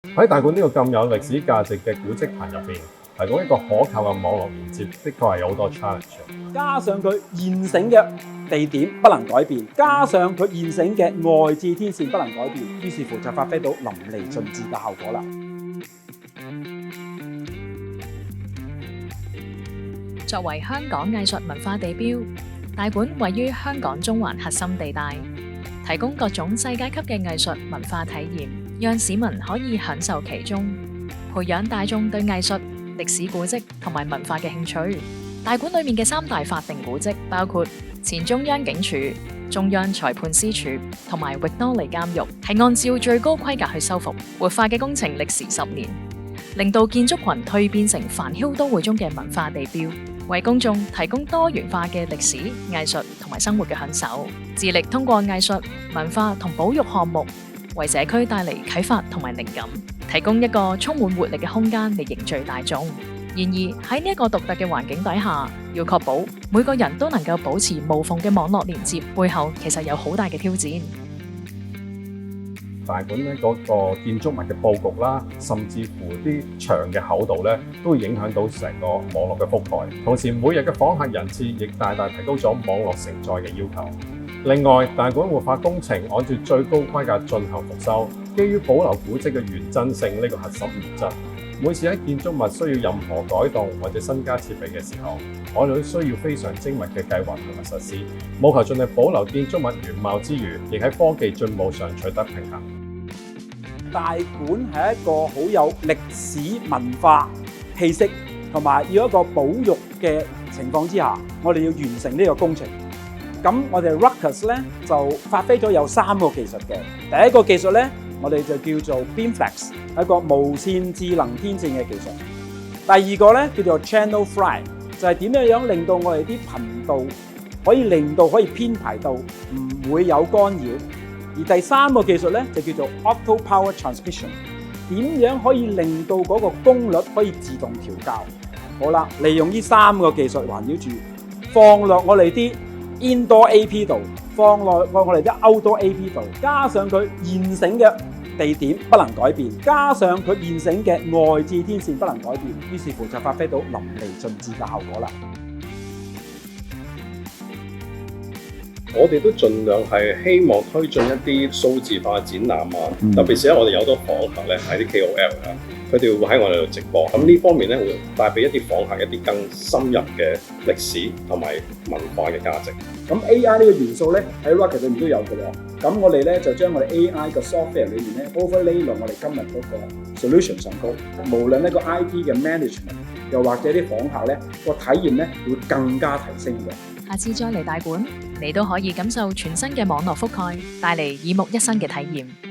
喺大館呢個咁有歷史價值嘅古蹟群入邊，提供一個可靠嘅網絡連接，的確係有好多 challenge。加上佢現成嘅地點不能改變，加上佢現成嘅外置天線不能改變，於是乎就發揮到淋漓盡致嘅效果啦。作為香港藝術文化地標，大館位於香港中環核心地帶，提供各種世界級嘅藝術文化體驗，讓市民可以享受其中，培養大眾對藝術、歷史古蹟同埋文化嘅興趣。大館裏面嘅3大法定古蹟包括前中央警署、中央裁判司署同埋域多利監獄，係按照最高規格去修復活化嘅工程，歷時10年，令到建築群蛻變成繁囂都會中嘅文化地標，為公眾提供多元化嘅歷史、藝術同埋生活嘅享受，致力通過藝術、文化同保育項目，為社區帶嚟啟發同埋靈感，提供一個充滿活力嘅空間嚟凝聚大眾。然而喺呢一個獨特嘅環境底下，要確保每個人都能夠保持無縫嘅網絡連接，背後其實有好大嘅挑戰。大館咧嗰個建築物嘅佈局啦，甚至乎啲牆嘅厚度咧，都會影響到成個網絡嘅覆蓋。同時，每日嘅訪客人次亦大大提高咗網絡承載嘅要求。另外，大館活化工程按照最高規格進行復修，基於保留古蹟嘅原真性呢個核心原則。每次喺建築物需要任何改動或者新加設備嘅時候，我哋都需要非常精密嘅計劃同埋實施，務求盡力保留建築物原貌之餘，亦喺科技進步上取得平衡。大館係一個好有歷史文化氣息，同埋要一個保育嘅情況之下，我哋要完成呢個工程。咁我哋 Ruckus 咧就發揮咗有3個技術嘅。第一個技術咧，我哋就叫做 Beamflex， 係一個無線智能天線嘅技術。第二個咧叫做 Channel Fly， 就係點樣令到我哋啲頻道可以令到可以編排到唔會有干擾。而第3個技術咧就叫做 Auto Power Transmission， 點樣可以令到嗰個功率可以自動調校。好啦，利用呢3個技術環繞住，放落我哋啲 Indoor AP 度，放落我哋啲 Outdoor AP 度，加上佢現成嘅地點不能改變，加上佢現成嘅外置天線不能改變，於是乎就發揮到淋漓盡致嘅效果啦。我哋都盡量係希望推進一啲數字化展覽啊，特別是咧我哋有好多訪客咧係啲 KOL 啊，佢哋會喺我哋度直播，咁呢方面咧會帶俾一啲訪客一啲更深入嘅歷史同埋文化嘅價值。咁 AI 呢個元素咧喺 Ruckus 裏面都有嘅喎，咁我哋咧就將我哋 AI 嘅 software 裏面咧 overlay 落我哋今日嗰個 solution 上高，無論呢個 IT 嘅 management， 又或者啲訪客咧個體驗咧會更加提升嘅。下次再嚟大館，你都可以感受全新嘅網絡覆蓋，帶嚟耳目一新嘅體驗。